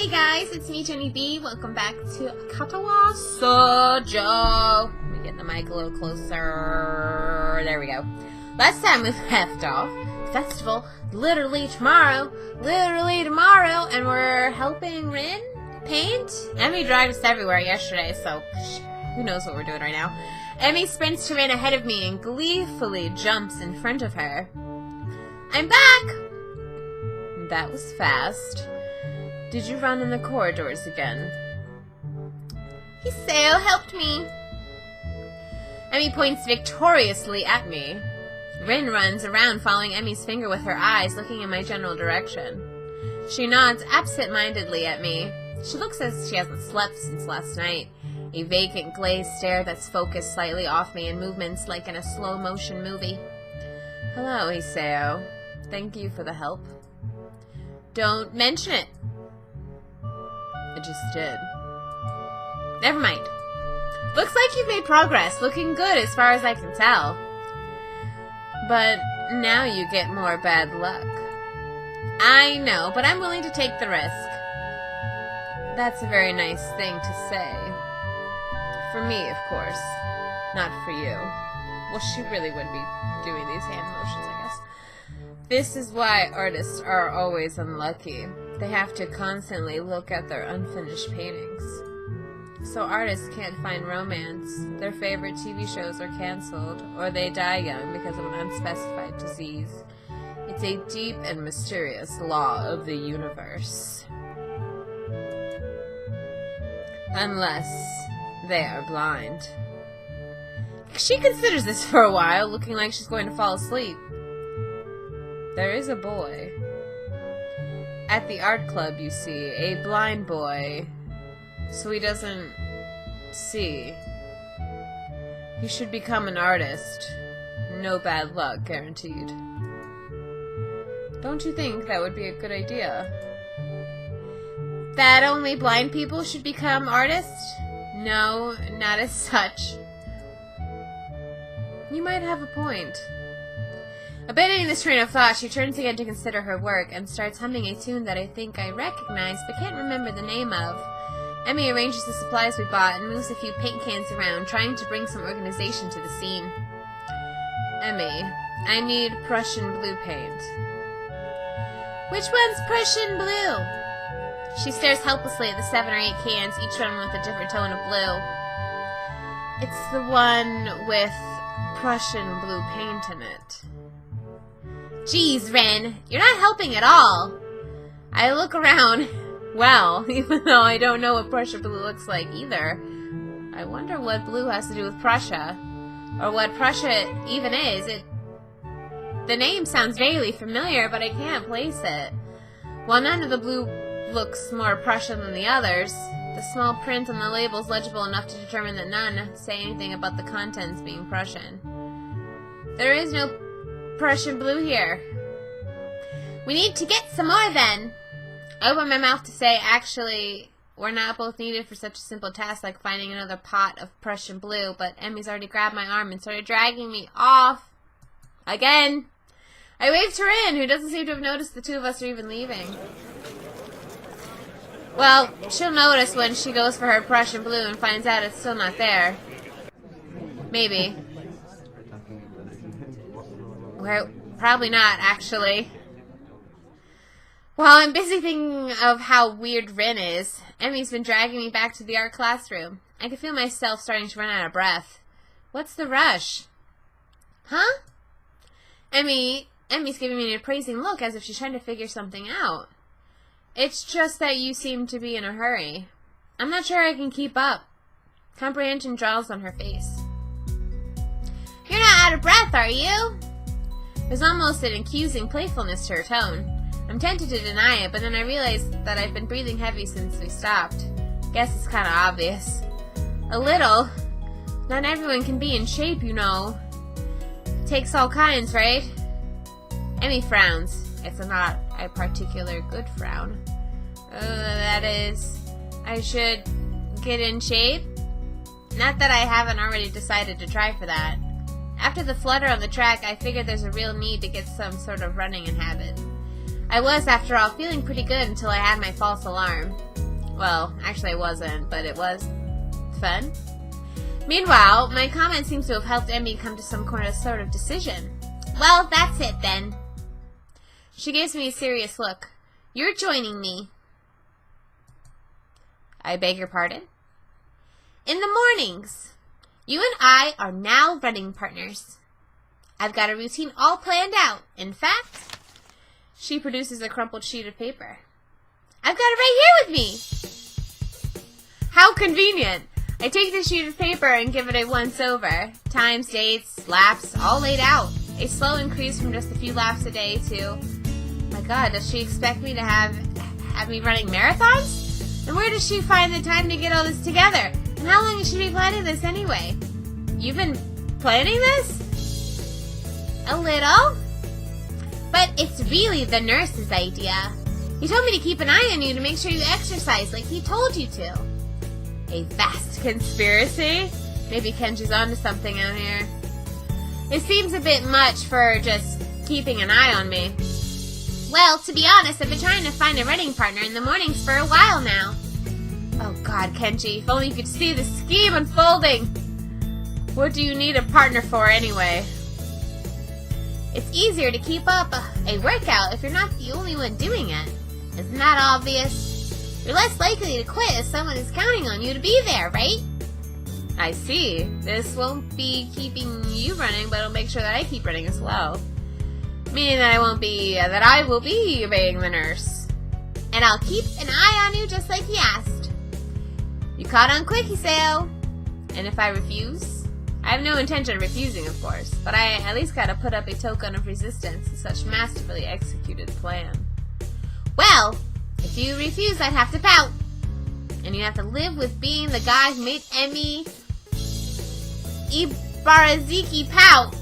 Hey guys, it's me, Jennie B. Welcome back to Katawa Shoujo. Let me get the mic a little closer. There we go. Last time we left off, festival literally tomorrow, and we're helping Rin paint. Emmy dragged us everywhere yesterday, so who knows what we're doing right now. Emmy sprints to Rin ahead of me and gleefully jumps in front of her. I'm back! That was fast. Did you run in the corridors again? Hisao helped me. Emmy points victoriously at me. Rin runs around following Emmy's finger with her eyes, looking in my general direction. She nods absent-mindedly at me. She looks as she hasn't slept since last night. A vacant glazed stare that's focused slightly off me in movements like in a slow-motion movie. Hello, Hisao. Thank you for the help. Don't mention it. I just did. Never mind. Looks like you've made progress. Looking good as far as I can tell. But now you get more bad luck. I know, but I'm willing to take the risk. That's a very nice thing to say. For me, of course. Not for you. Well, she really would be doing these hand motions, I guess. This is why artists are always unlucky. They have to constantly look at their unfinished paintings. So artists can't find romance, their favorite TV shows are canceled, or they die young because of an unspecified disease. It's a deep and mysterious law of the universe. Unless they are blind. She considers this for a while, looking like she's going to fall asleep. There is a boy. At the art club, you see, a blind boy, so he doesn't see. He should become an artist. No bad luck, guaranteed. Don't you think that would be a good idea? That only blind people should become artists? No, not as such. You might have a point. Abandoning this train of thought, she turns again to consider her work and starts humming a tune that I think I recognize but can't remember the name of. Emmy arranges the supplies we bought and moves a few paint cans around, trying to bring some organization to the scene. Emmy, I need Prussian blue paint. Which one's Prussian blue? She stares helplessly at the 7 or 8 cans, each one with a different tone of blue. It's the one with Prussian blue paint in it. Jeez, Ren, you're not helping at all. I look around, well, even though I don't know what Prussia blue looks like either. I wonder what blue has to do with Prussia, or what Prussia even is. The name sounds vaguely familiar, but I can't place it. While none of the blue looks more Prussian than the others, the small print on the label is legible enough to determine that none say anything about the contents being Prussian. There is no Prussian blue here. We need to get some more then. I open my mouth to say, actually, we're not both needed for such a simple task like finding another pot of Prussian blue, but Emmy's already grabbed my arm and started dragging me off. Again. I waved her in, who doesn't seem to have noticed the two of us are even leaving. Well, she'll notice when she goes for her Prussian blue and finds out it's still not there. Maybe. Well, probably not, actually. While I'm busy thinking of how weird Rin is, Emmy's been dragging me back to the art classroom. I can feel myself starting to run out of breath. What's the rush? Huh? Emmy's giving me an appraising look as if she's trying to figure something out. It's just that you seem to be in a hurry. I'm not sure I can keep up. Comprehension draws on her face. You're not out of breath, are you? There's almost an accusing playfulness to her tone. I'm tempted to deny it, but then I realize that I've been breathing heavy since we stopped. Guess it's kind of obvious. A little. Not everyone can be in shape, you know. Takes all kinds, right? Emmy frowns. It's not a particular good frown. That is, I should get in shape? Not that I haven't already decided to try for that. After the flutter on the track, I figured there's a real need to get some sort of running in habit. I was, after all, feeling pretty good until I had my false alarm. Well, actually I wasn't, but it was fun. Meanwhile, my comment seems to have helped Emmy come to some sort of decision. Well, that's it then. She gives me a serious look. You're joining me. I beg your pardon? In the mornings. You and I are now running partners. I've got a routine all planned out. In fact, she produces a crumpled sheet of paper. I've got it right here with me. How convenient. I take the sheet of paper and give it a once-over. Times, dates, laps, all laid out. A slow increase from just a few laps a day to... My God, does she expect me to have me running marathons? And where does she find the time to get all this together? And how long has she been planning this anyway? You've been planning this? A little. But it's really the nurse's idea. He told me to keep an eye on you to make sure you exercise like he told you to. A vast conspiracy? Maybe Kenji's onto something out here. It seems a bit much for just keeping an eye on me. Well, to be honest, I've been trying to find a running partner in the mornings for a while now. Oh God, Kenji, if only you could see the scheme unfolding. What do you need a partner for anyway? It's easier to keep up a workout if you're not the only one doing it. Isn't that obvious? You're less likely to quit if someone is counting on you to be there, right? I see. This won't be keeping you running, but it'll make sure that I keep running as well. Meaning that I will be obeying the nurse. And I'll keep an eye on you just like he asked. You caught on quick, Hisao. And if I refuse? I have no intention of refusing, of course, but I at least gotta put up a token of resistance to such masterfully executed plan. Well, if you refuse, I'd have to pout. And you have to live with being the guy who made Emmy Ibarazaki pout.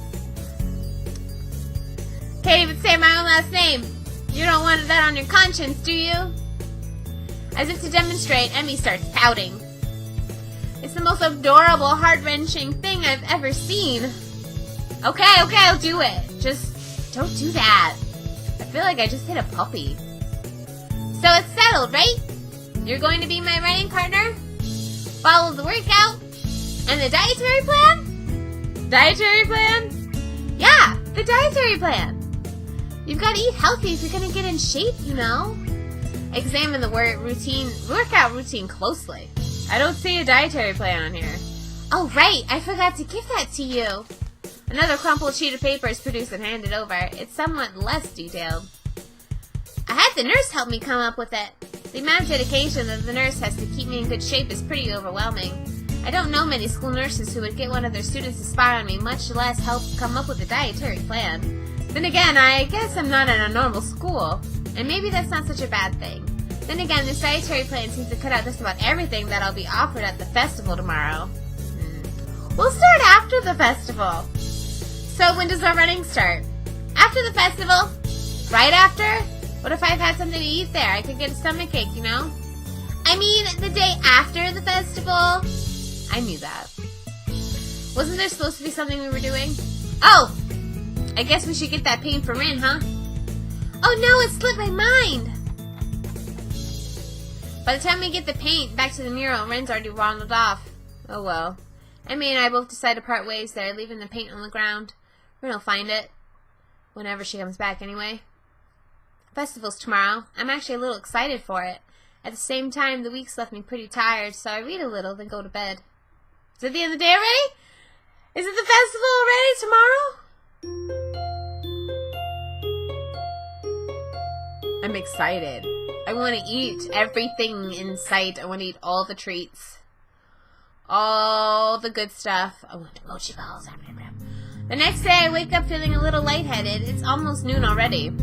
Can't even say my own last name. You don't want that on your conscience, do you? As if to demonstrate, Emmy starts pouting. It's the most adorable, heart-wrenching thing I've ever seen. Okay, I'll do it. Just don't do that. I feel like I just hit a puppy. So it's settled, right? You're going to be my running partner? Follow the workout? And the dietary plan? Dietary plan? Yeah, the dietary plan. You've got to eat healthy if you're going to get in shape, you know. Examine the workout routine closely. I don't see a dietary plan on here. Oh, right. I forgot to give that to you. Another crumpled sheet of paper is produced and handed over. It's somewhat less detailed. I had the nurse help me come up with it. The amount of dedication that the nurse has to keep me in good shape is pretty overwhelming. I don't know many school nurses who would get one of their students to spy on me, much less help come up with a dietary plan. Then again, I guess I'm not in a normal school, and maybe that's not such a bad thing. Then again, this dietary plan seems to cut out just about everything that'll be offered at the festival tomorrow. We'll start after the festival. So when does our running start? After the festival? Right after? What if I've had something to eat there? I could get a stomachache, you know? I mean, the day after the festival? I knew that. Wasn't there supposed to be something we were doing? Oh! I guess we should get that paint for Rin, huh? Oh no, it slipped my mind! By the time we get the paint back to the mural, Rin's already wandered off. Oh well. Emmy and I both decide to part ways there, leaving the paint on the ground. Rin will find it. Whenever she comes back, anyway. Festival's tomorrow. I'm actually a little excited for it. At the same time, the week's left me pretty tired, so I read a little, then go to bed. Is it the end of the day already? Is it the festival already tomorrow? I'm excited. I want to eat everything in sight. I want to eat all the treats. All the good stuff. I want mochi balls. The next day, I wake up feeling a little lightheaded. It's almost noon already.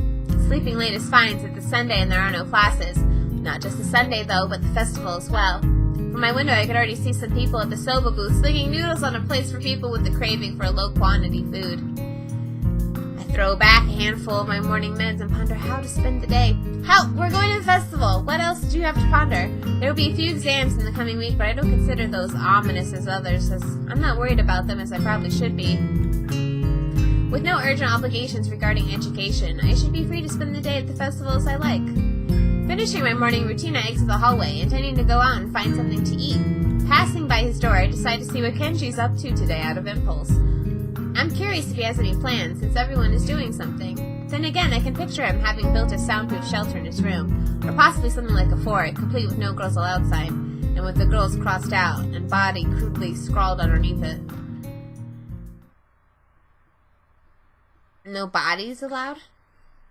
Sleeping late is fine since it's Sunday and there are no classes. Not just the Sunday, though, but the festival as well. From my window, I could already see some people at the soba booth slinging noodles on a place for people with the craving for low-quantity food. I throw back a handful of my morning meds and ponder how to spend the day. We're going to the festival. What else do you have to ponder? There will be a few exams in the coming week, but I don't consider those ominous as others, as I'm not worried about them as I probably should be. With no urgent obligations regarding education, I should be free to spend the day at the festival as I like. Finishing my morning routine, I exit the hallway, intending to go out and find something to eat. Passing by his door, I decide to see what Kenji's up to today out of impulse. I'm curious if he has any plans, since everyone is doing something. Then again, I can picture him having built a soundproof shelter in his room, or possibly something like a fort, complete with no girls allowed sign, and with the girls crossed out, and body crudely scrawled underneath it. No bodies allowed?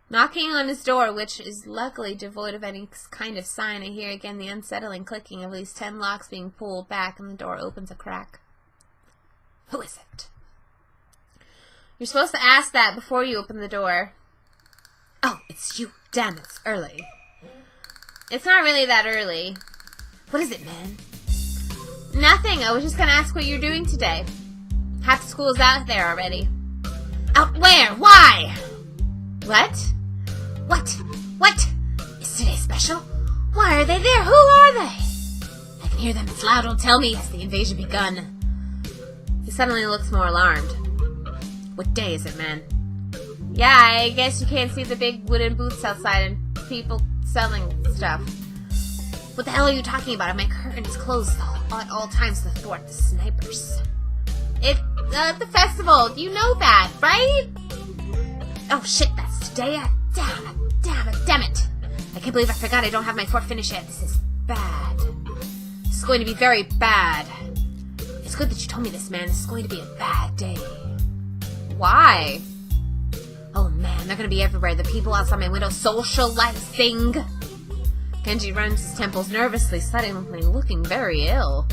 Knocking on his door, which is luckily devoid of any kind of sign, I hear again the unsettling clicking of at least 10 locks being pulled back, and the door opens a crack. Who is it? You're supposed to ask that before you open the door. Oh, it's you. Damn, it's early. It's not really that early. What is it, man? Nothing. I was just gonna ask what you're doing today. Half the school's out there already. Out where? Why? What? What? Is today special? Why are they there? Who are they? I can hear them. It's loud. Don't tell me. Has the invasion begun? He suddenly looks more alarmed. What day is it, man? Yeah, I guess you can't see the big wooden booths outside and people selling stuff. What the hell are you talking about? My curtain is closed at all times to thwart the snipers. The festival. You know that, right? Oh shit, that's today. Damn it. I can't believe I forgot I don't have my fort finish yet. This is bad. This is going to be very bad. It's good that you told me this, man. This is going to be a bad day. Why? Oh man, they're gonna be everywhere. The people outside my window socializing. Kenji runs his temples nervously, suddenly looking very ill.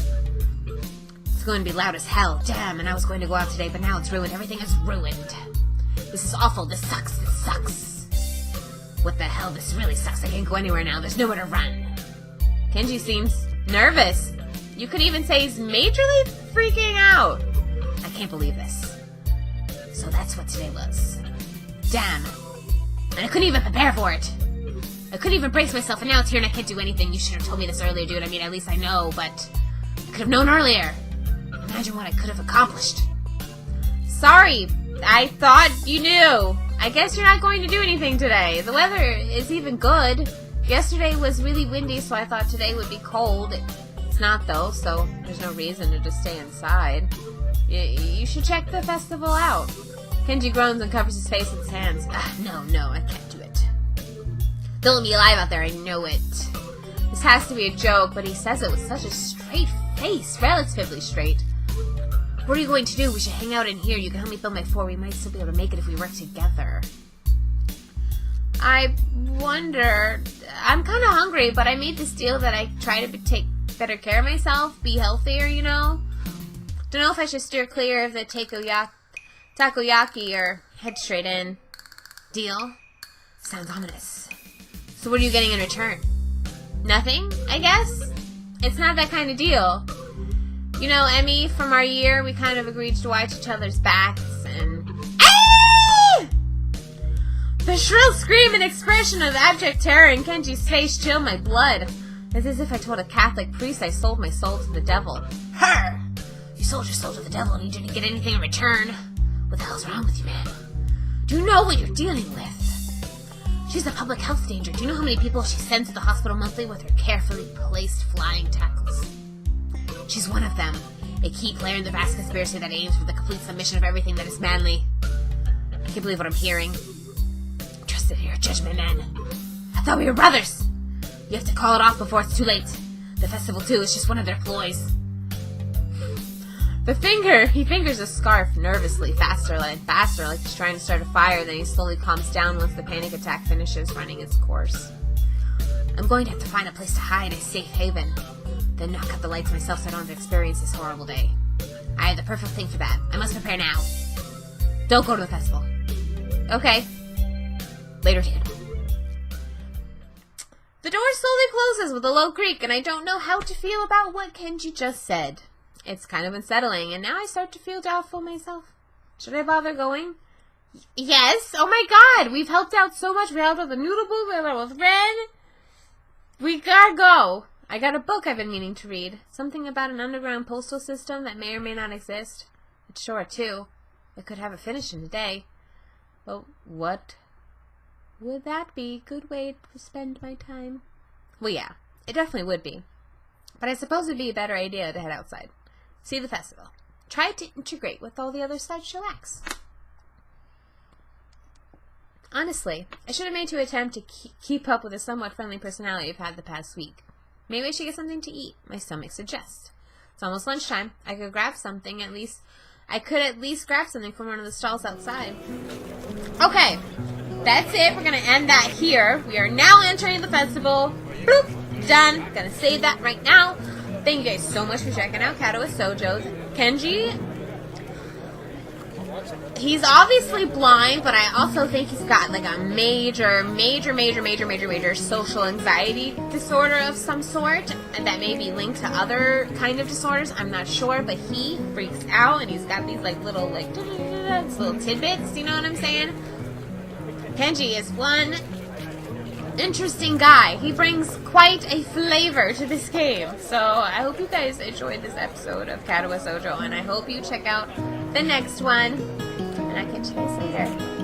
It's going to be loud as hell. Damn, and I was going to go out today, but now it's ruined. Everything is ruined. This is awful. This sucks. What the hell? This really sucks. I can't go anywhere now. There's nowhere to run. Kenji seems nervous. You could even say he's majorly freaking out. I can't believe this. So that's what today was. Damn. And I couldn't even prepare for it. I couldn't even brace myself, and now it's here and I can't do anything. You should have told me this earlier, dude. I mean, at least I know, but I could have known earlier. Imagine what I could have accomplished. Sorry. I thought you knew. I guess you're not going to do anything today. The weather is even good. Yesterday was really windy, so I thought today would be cold. It's not, though, so there's no reason to just stay inside. You should check the festival out. Kenji groans and covers his face with his hands. No, I can't do it. They'll let me alive out there, I know it. This has to be a joke, but he says it with such a straight face. Relatively straight. What are you going to do? We should hang out in here. You can help me build my fort. We might still be able to make it if we work together. I wonder... I'm kind of hungry, but I made this deal that I try to take better care of myself, be healthier, you know? Don't know if I should steer clear of the takoyaki or head straight in. Deal? Sounds ominous. So what are you getting in return? Nothing, I guess? It's not that kind of deal. You know, Emmy, from our year, we kind of agreed to watch each other's backs, and... Ah! The shrill scream and expression of abject terror in Kenji's face chilled my blood. It's as if I told a Catholic priest I sold my soul to the devil. Her! You sold your soul to the devil and you didn't get anything in return. What the hell's wrong with you, man? Do you know what you're dealing with? She's a public health danger. Do you know how many people she sends to the hospital monthly with her carefully placed flying tackles? She's one of them, a key player in the vast conspiracy that aims for the complete submission of everything that is manly. I can't believe what I'm hearing. Trust it, your judgment, man. I thought we were brothers. You have to call it off before it's too late. The festival, too, is just one of their ploys. He fingers a scarf nervously, faster, like he's trying to start a fire, then he slowly calms down once the panic attack finishes running its course. I'm going to have to find a place to hide, a safe haven. Then knock out the lights myself so I don't have to experience this horrible day. I have the perfect thing for that. I must prepare now. Don't go to the festival. Okay. Later, dude. The door slowly closes with a low creak, and I don't know how to feel about what Kenji just said. It's kind of unsettling, and now I start to feel doubtful myself. Should I bother going? Yes! Oh my god! We've helped out so much. We helped out the Noodle Booth, we helped out with Ren. We gotta go. I got a book I've been meaning to read. Something about an underground postal system that may or may not exist. It's short, too. I could have it finished in a day. Well, what would that be? Good way to spend my time? Well, yeah, it definitely would be. But I suppose it'd be a better idea to head outside. See the festival. Try to integrate with all the other sideshow acts. Honestly, I should have made to attempt to keep up with a somewhat friendly personality I've had the past week. Maybe I should get something to eat. My stomach suggests. It's almost lunchtime. I could grab something at least. I could at least grab something from one of the stalls outside. Okay, that's it. We're going to end that here. We are now entering the festival. Bloop, done. Gonna save that right now. Thank you guys so much for checking out Katawa Shoujo. Kenji, he's obviously blind, but I also think he's got like a major social anxiety disorder of some sort, and that may be linked to other kind of disorders. I'm not sure, but he freaks out, and he's got these like little tidbits. You know what I'm saying? Kenji is one interesting guy. He brings quite a flavor to this game. So I hope you guys enjoyed this episode of Katawa Shoujo, and I hope you check out the next one. And I'll catch you guys later.